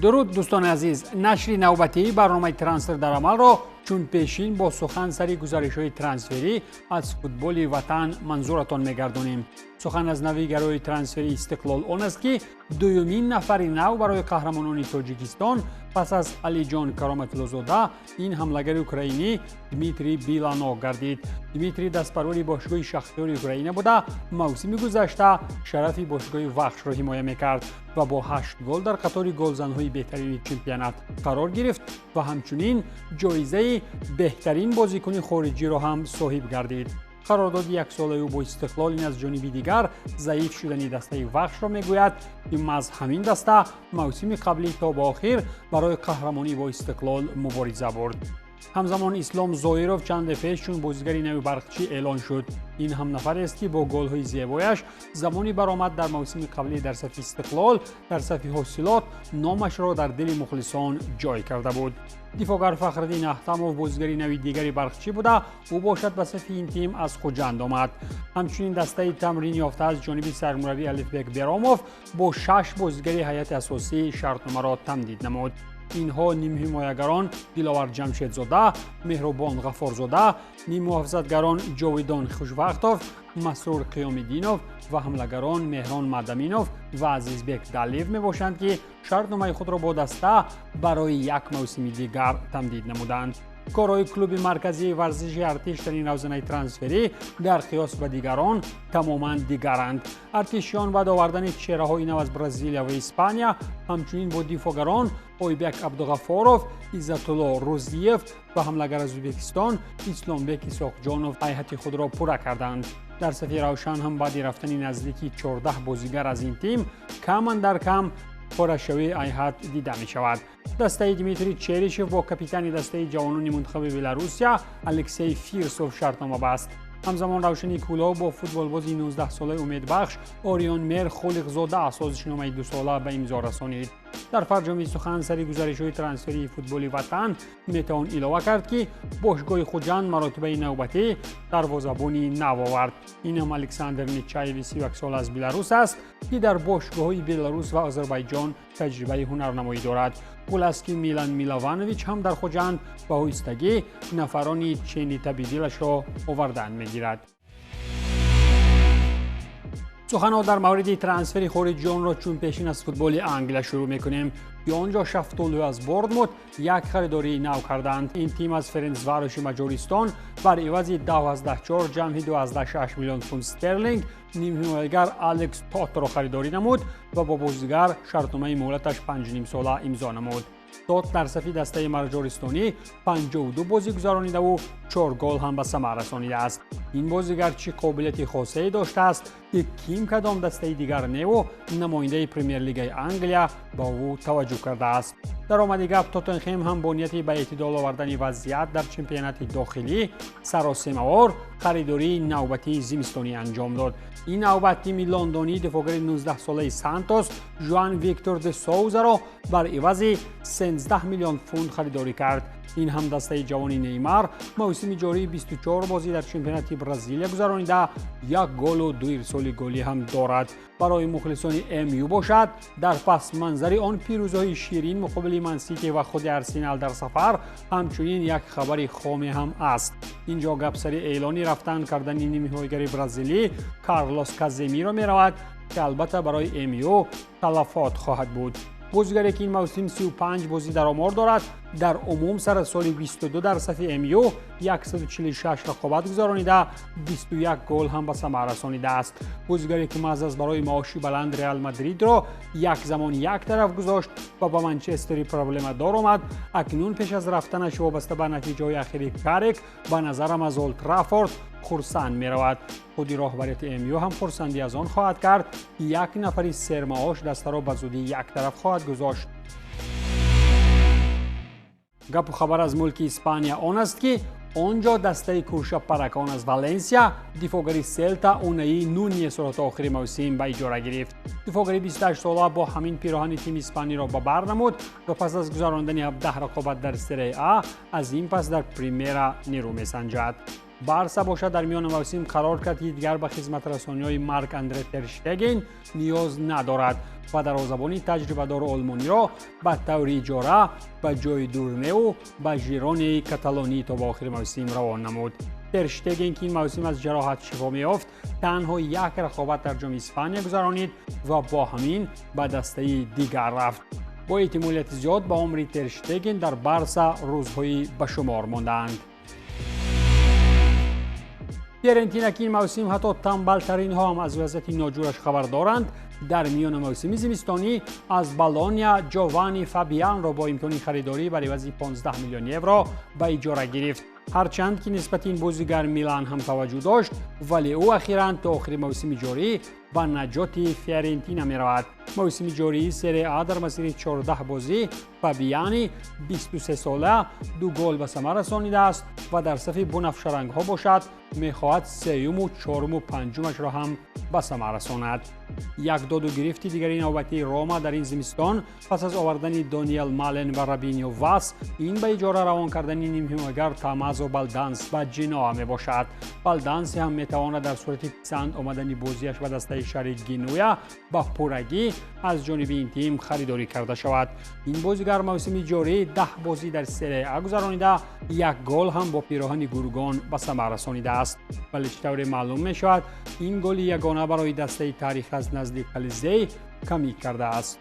درود دوستان عزیز، نشر نوبتی برنامه ترانسفر در عمل را چون پیشین با سخن سری گزارش‌های ترانسفری از فوتبال وطن منظورتان می‌گردانیم. سخن از نویگرای ترانسفری استقلال آن است که دومین نفر نو برای قهرمانان تاجیکستان پس از علی جان کرامت‌الله‌زاده این حملهگر اوکراینی دمیتری بیلانو گردید. دمیتری دستپروری باشگاه شختیار اوکراینه بوده، موسم گذشته شرف باشگاه وخش را حمایت می‌کرد و با 8 گل در قطار گلزن‌های بهترین چمپیونات قرار گرفت و همچنین جایزه بهترین بازیکن خارجی را هم صاحب گردید. قرارداد یک ساله او با استقلال این از جانب دیگر ضعیف شدنی دسته وخش را میگوید که از همین دسته موسم قبلی تا به آخر برای قهرمانی با استقلال مبارزه برد. همزمان اسلام زایروف چند پیش چون بازیگری نوی برقچی اعلان شد. این هم نفر است که با گل‌های زیبایش زمانی برآمد در موسم قبلی در صف استقلال در صف حاصلات نامش را در دل مخلصان جای کرده بود. دفاعگر فخرالدین احتموف بازیگری نوی دیگری برقچی بوده، او باشد به صف این تیم از خوجند آمد. همچنین دسته تمرین یافته از جانب سرمربی الفبک براموف با 6 بازیگری هیئت اساسی شرطنامه را تمدید نمود. اینها نیم حمایتگران دلاور جمشیدزاده، مهربان غفارزاده، نیم محافظتگران جاویدان خوشوقتوف، مسرور قیام‌الدینوف و حملهگران مهران مدامینوف و عزیزبک دلیو میباشند که شرطنامه خود را با دسته برای یک موسم دیگر تمدید نمودند. کارهای کلوب مرکزی ورزش ارتش در این روزنه ترانسفری در قیاس با دیگران تماما دیگرند. ارتشیان بعد آوردن چهره‌های نو از برزیل و اسپانیا همچنین با دفاعگران اویبک عبدالغفاروف، عزت‌الله روزیف و حملهگر از ازبکستان اسلامبک اسحاقجانوف هیئت خود را پوره کردند. در صف روشن هم بعد رفتن نزدیکی 14 بازیگر از این تیم کم اندر کم پرشوی هیئت دیده می شود. دسته دمیتری چریشف با کاپیتان دسته جوانان منتخب بلاروسیا الکسی فیرسوف شرطنامه بست. همزمان روشنی کولا با فوتبال بازی 19 ساله امیدبخش آریان میر خالق‌زاده سازشنامه 2 ساله به امضا رسانید. در فرجام سخن سری گزارش‌های ترانسفری فوتبال وطن میتوان علاوه کرد که باشگاه خوجند مراتبه نوبتی دروازه‌بانی نو آورد. این هم الکساندر نیچایو 31 ساله از بلاروس است که در باشگاه‌های بلاروس و آذربایجان تجربه هنرنمایی دارد. پولاسکی میلان میلوانویچ هم در خوجند به هایستگی نفرانی چینی تبدیلش را آوردن میگیرد. سخنها در مورد ترانسفر خارجیان را چون پیشین از فوتبال انگلیس شروع میکنیم که آنجا شفتالو از بوردموت یک خریداری نو کردند. این تیم از فرنچواروش مجارستان بر عوض 12.4 جمعی 12.6 میلیون پوند استرلینگ نیم حمایتگر الکس تات را خریداری نمود و با بازیگر شرطنامه مهلتش 5.5 ساله امضا نمود. تات در صف دسته مجارستانی 52 بازی گذرانیده و 4 گل هم به ثمر رسانیده است. این بازیگر چه قابلیت خاصی داشته است که کیم کدام دسته دیگر نو نماینده پرمیر لیگ انگلیا با او توجه کرده است. در آمد گپ توتنهام هم با نیت به اعتدال آوردن وضعیت در چمپیونات داخلی سراسیمه‌وار خریداری نوبتی زمستانی انجام داد. این نوبت تیم لندنی دفاعگر 19 ساله سانتوس ژوان ویکتور د سوزا را بر عوض 13 میلیون پوند خریداری کرد. این هم دسته جوانی نیمار موسم جاری 24 بازی در چمپیونات برزیل گذرانیده، 1 گل و 2 ارسال گلی هم دارد. برای مخلصان ام یو باشد در پس منظر آن پیروزی‌های شیرین مقابل منسیتی و خود ارسنال در سفر همچنین یک خبر خام هم است. اینجا گپ سر اعلانی رفتن کردن نیم حمایتگر برزیلی کارلوس کازمیرو می رود که البته برای ام یو تلفات خواهد بود. بازیگری که این موسم 35 بازی در آمار دارد، در عموم سر سال 22 در صف ام یو 146 رقابت گذرانیده، 21 گل هم به ثمر رسانیده است. بازیگری که از برای معاشی بلند رئال مادرید را یک زمان یک طرف گذاشت و با منچستر پرابلم دار آمد، اکنون پیش از رفتنش وابسته به نتیجه اخیر کارک به نظرم از اولد ترافورد خرسند می رود. خودی راهبریت ام یو هم خرسندی از آن خواهد کرد که یک نفری سرمعاش دسته را به زودی یک طرف خواهد گذاشت. گپ و خبر از ملک اسپانیا آن است که آنجا دسته کورشا پرکان از والنسیا دفاعگری سلتا اونایی نونیس را تا آخر موسم به اجاره گرفت. دفاعگری 28 ساله با همین پیراهن تیم اسپانی را به بر نمود و پس از گذراندن 17 رقابت در سری آ از این پس در پریمیرا نیرو میسنجد. بارسا باشد در میان موسم قرار کرد که دیگر به خدمت رسانی‌های مارک اندره تر اشتگن نیاز ندارد و دروازه‌بان تجربه‌دار آلمانی را به طور اجاره به جای دورنئو به ژیرون کاتالونی تا به آخر موسم روان نمود. تر اشتگن که این موسم از جراحت شفا می‌یافت تنها یک رقابت در جام اسپانیا گذرانید و با همین به دسته دیگر رفت. با احتمالیت زیاد به عمر تر اشتگن در بارسا روزهایی به شمار ماندند. فیورنتینا که این موسم حتی تنبل‌ترین ها هم از وضعیت ناجورش خبر دارند، در میان موسم زمستانی از بالونیا جوانی فابیان را با امکان خریداری برای عوض 15 میلیون یورو به اجاره گرفت. هرچند که نسبت این بازیگر میلان هم توجه داشت، ولی او اخیراً تا آخر موسم جاری به نجات فیورنتینا می رود. موسم جاری سری آ در مسیر 14 بازی فابیانی 23 ساله 2 گل به ثمر رسانیده است و در صف بنفشرنگ ها باشد میخواهد سوم و چهارم و پنجمش را هم به ثمر رساند. یک داد و گرفت دیگری نوبتی روما در این زمستان پس از آوردن دانیل مالن و رابینیو واس این به اجاره روان کردن نیم حمایتگر تامازو بالدانس به جنوا می باشد. بالدانس هم میتواند در صورت پسند آمدن بازیش به دسته شهر گنویا با پورگی از جانب این تیم خریداری کرده شود. این بازیگر موسم جاری 10 بازی در سری آ گذرانیده، یک گل هم با پیراهن گورگان به ثمر رسانیده است. ولی چطور معلوم می شود این گل یگانه برای دسته تاریخ از نزدیک کلیزه کمی کرده است.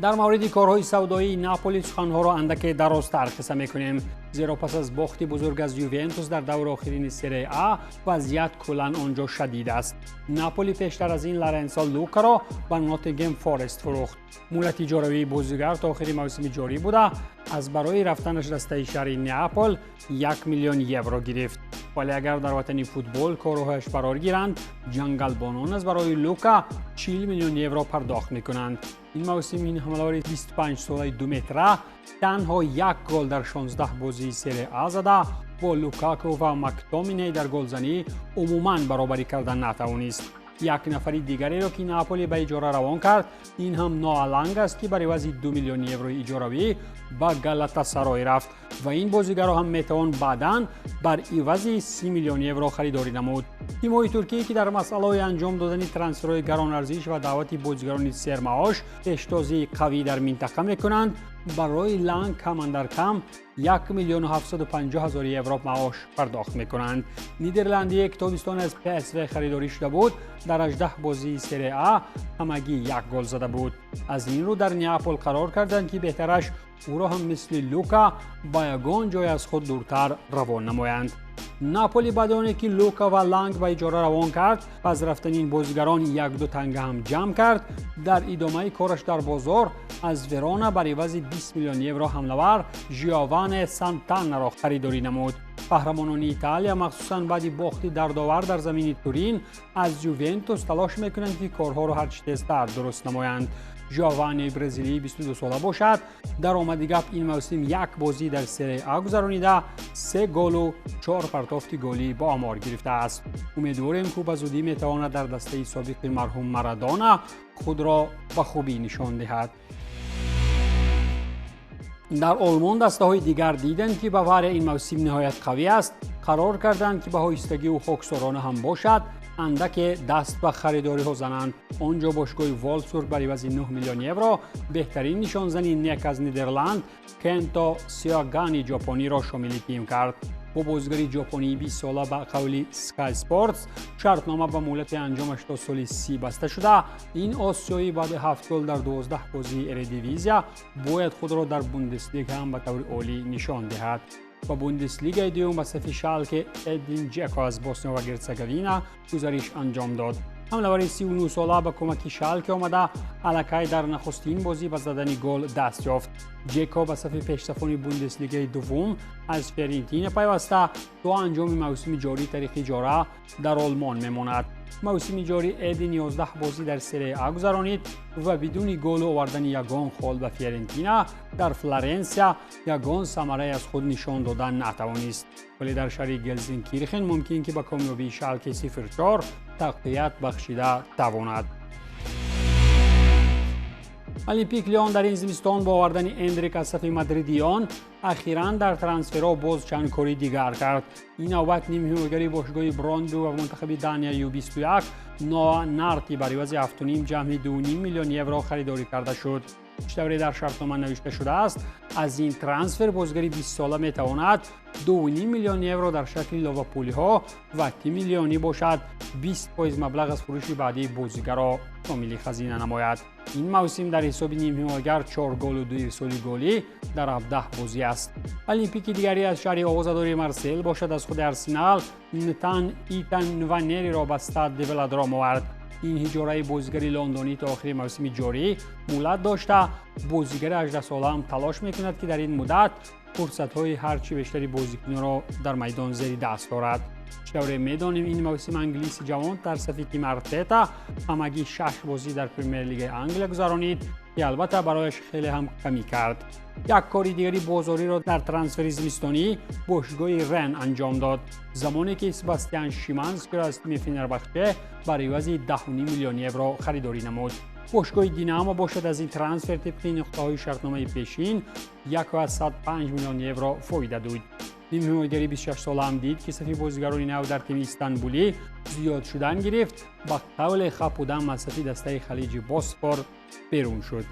در مورد کارهای سودایی ناپولی سخنها را اندک درازتر قصه میکنیم، زیرا پس از باخت بزرگ از یوونتوس در دور آخرین سری آ وضعیت کلاً آنجا شدید است. ناپولی پیشتر از این لارنسو لوکا را به ناتینگهام فارست فروخت. مهلت اجاره‌ای بازیگر تا آخر موسم جاری بوده، از برای رفتنش دسته شهر نئاپل 1 میلیون یورو گرفت. ولی اگر در وطن فوتبال کارهایش قرار گیرند، جنگلبانان از برای لوکا 40 میلیون یورو پرداخت میکنند. این موسم این حمله‌ور 25 ساله 2 متره تنها 1 گل در 16 بازی سری آ زده، با لوکاکو و مک‌تومینی در گلزنی عموماً برابری کردن نتوانست. یک نفر دیگری را که ناپولی به اجاره روان کرد، این هم نوالنگ است که برای عوض 2 میلیون یورو اجاره‌ای به گالاتاسرای رفت و این بازیگر را هم میتوان بعداً بر عوض 30 میلیون یورو خریداری نمود. تیم‌های ترکیه که در مسئله انجام دادن ترانسفرهای گران ارزش و دعوت بازیگران سرمعاش پیشتازی قوی در منطقه میکنند، برای لانگ کم اندر کم 1,750,000 یورو معاش پرداخت میکنند. نیدرلندی یک تابستان از PSV خریداری شده بود، در 18 بازی سری آ همگی 1 گل زده بود. از این رو در نئاپل قرار کردند که بهترش او را هم مثل لوکا با یگان جای از خود دورتر روان نمایند. ناپولی بعد از اینکه لوکا و لانگ به اجاره روان کرد، پس رفتن این بازیگران 1-2 تنگه هم جمع کرد. در ادامه کارش در بازار از ورونا برای عوض 20 میلیون یورو حمله‌ور ژیووانی سانتانا را خریداری نمود. قهرمانان ایتالیا مخصوصاً بعد باخت دردآور در زمین تورین از یوونتوس تلاش میکنند که کارها را هرچه تیزتر درست نمایند. ژیووانی برزیلی 22 ساله باشد، در آمدگاه این موسم 1 بازی در سری آ گذرانیده، 3 گل و 4 پرتافت گلی با آمار گرفته است. امیدواریم که به زودی میتواند در دسته سابق مرحوم مارادونا خود را به خوبی نشان دهد. در آلمان دسته های دیگر دیدند که باور این موسم نهایت قوی است، قرار کردند که به هایستگی و خاکسارانه هم باشد اندک دست به خریداری ها زنند. آنجا باشگاه والفسبورگ برای عوض 9 میلیون یورو بهترین نشانزنی نیک از نیدرلند کنتو سیاگانی ژاپنی را شامل تیم کرد. با بازیگری ژاپنی 20 ساله به قول سکای اسپورتس شرطنامه به مهلت انجامش تا سال 30 بسته شده. این آسیایی بعد 7 گل در 12 بازی اردیویزیا باید خود را در بوندسلیگا هم به طور عالی نشان دهد. و بوندسلیگا دوم به صف شالکه ادین جکو از بوسنیا و هرزگوین گزارش انجام داد. حمله‌ور 39 ساله به کمک شالکه آمده، الکی در نخستین بازی به زدن گل دست یافت. جکو به صف پیش‌صفان بوندسلیگای دوم از فیورنتینا پیوسته تا انجام موسم جاری تاریخ اجاره در آلمان میماند. موسم جاری ادین 11 بازی در سری آ گذرانید و بدون گل آوردن یگان خال به فیورنتینا در فلورنسیا یگان ثمره از خود نشان دادن نتوانست. ولی در شهر گلزنکیرخن ممکن که با کامیابی شالکه 0-4 تقویت بخشیده تواند. олимпик لیون در این زمستان با آوردن اندریک از صف مادریدیان اخیراً در ترانسفرها باز چند کاری دیگر کرد. این نوبت نیم حمایتگری باشگاه براندو و منتخب دانیا U21 نوآ نارتی برای عوض 7.5 جمعی 2.5 میلیون یورو خریداری کرده شد. پیش‌داوری در شرطنامه نوشته شده است از این ترانسفر بازیگر 20 ساله میتواند 2.5 میلیون یورو در شکل لیورپولی ها و 10 میلیونی باشد 20% مبلغ از فروش بعدی بازیگر را شامل خزینه نماید. این موسم در حساب نیم حمایتگر 4 گل و 2 ارسال گلی در 17 بازی است. المپیک دیگری از شهر آوازداری مارسل باشد از خود ارسنال نتان ایتان نوانری را به استاد ولادرام آورد. این هجاره بازیگر لندنی تا آخر موسم جاری مهلت داشته. بازیگر 18 ساله هم تلاش میکند که در این مدت فرصت‌های هرچی بیشتری بازیکن را در میدان زیر دست دارد. شوره میدانیم این موسم انگلیسی جوان در صف تیم ارتتا همگی 6 بازی در پرمیر لیگ انگلیس گذرانید که البته برایش خیلی هم کمی کرد. یک کاری دیگری بازاری را در ترانسفر زمستانی باشگاه رن انجام داد زمانی که سباستیان شیمانسکی را از تیم فنرباخچه برای عوض 10.5 میلیون یورو خریداری نمود. باشگاه دینامو باشد از این ترانسفر طبق نقطه‌های شرطنامه پیشین 105 میلیون یورو فایده داد. نیم حمایتگری 26 ساله هم دید که صف بازیگران نو در تیم استانبولی زیاد شدن گرفت با قول خپودن از صف دسته خلیج بوسفور بیرون شد.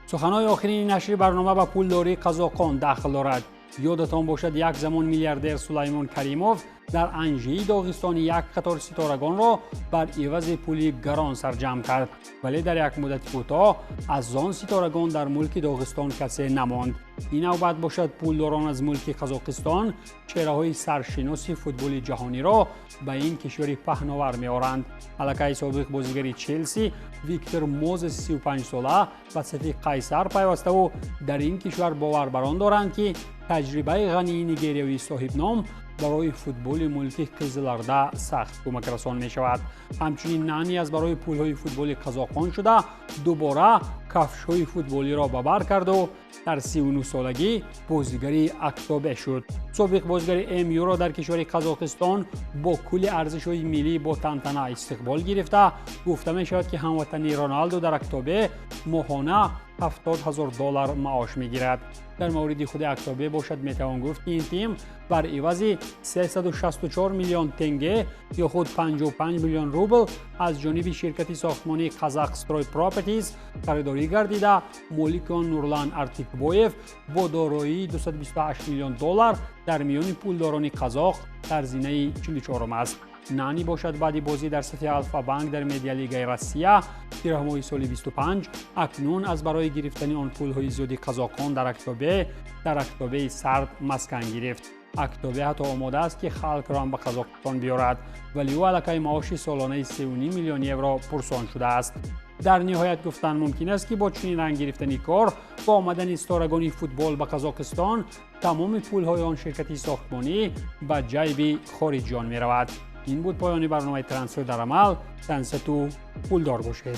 سخنهای آخرین نشر برنامه با پولداری قزاقان داخل دارد. یادتان باشد یک زمان میلیاردر سلیمان کریموف در انژی داغستان یک قطار ستارگان را بر عوض پولی گران سرجم کرد ولی در یک مدت کوتاه از آن ستارگان در ملک داغستان کسی نماند. این نوبت باشد پولداران از ملک قزاقستان چهره‌های سرشناس فوتبال جهانی را به این کشور پهناور می‌آورند. الکای سابق بازیگر چلسی ویکتور موز 35 ساله به صف قیصر پیوسته و در این کشور باور بر آن دارند که تجربه غنی نیگریایی صاحب نام برای فوتبال ملک قزل‌ارده سخت کمک رسان می شود. همچنین نانی از برای پولهای فوتبال قزاقان شده دوباره کفش‌های فوتبالی را به بر کرد و در 39 سالگی بازیگری اکتوبه شد. سابق بازیگر امیو را در کشور قزاقستان با کل ارزش‌های ملی با تنتنه استقبال گرفته. گفته می شود که هموطنی رونالدو در اکتوبه ماهانه $70,000 معاش میگیرد. در مورد خود اکتوبه باشد میتوان گفت که این تیم بر عوض 364 میلیون تنگه یا خود 55 میلیون روبل از جانب شرکت ساختمانی قزاقستروی پراپرتیز خریداری گردیده. مالک آن نورلان ارتیکبویف با دارایی $228 میلیون در میان پولداران قزاق در زینه 44 است. نانی باشد بعد بازی در صف الفا بانک در مدیا لیگای روسیه تیر سال 25 اکنون از برای گرفتن آن پول‌های زیادی قزاقان در اکتوبه سرد مسکن گرفت. اکتوبه حتی آماده است که خلق را هم به قزاقستان بیارد ولی او الکای معاش سالانه 3.5 میلیون یورو پرسان شده است. در نهایت گفتن ممکن است که با چنین رنگ گرفتن کار با آمدن ستارگان فوتبال به قزاقستان تمام پول‌های آن شرکتی ساختمانی به جیب خارجیان می رود. این بود پایان برنامه ترانسفر در عمل. تنستو پولدار باشید.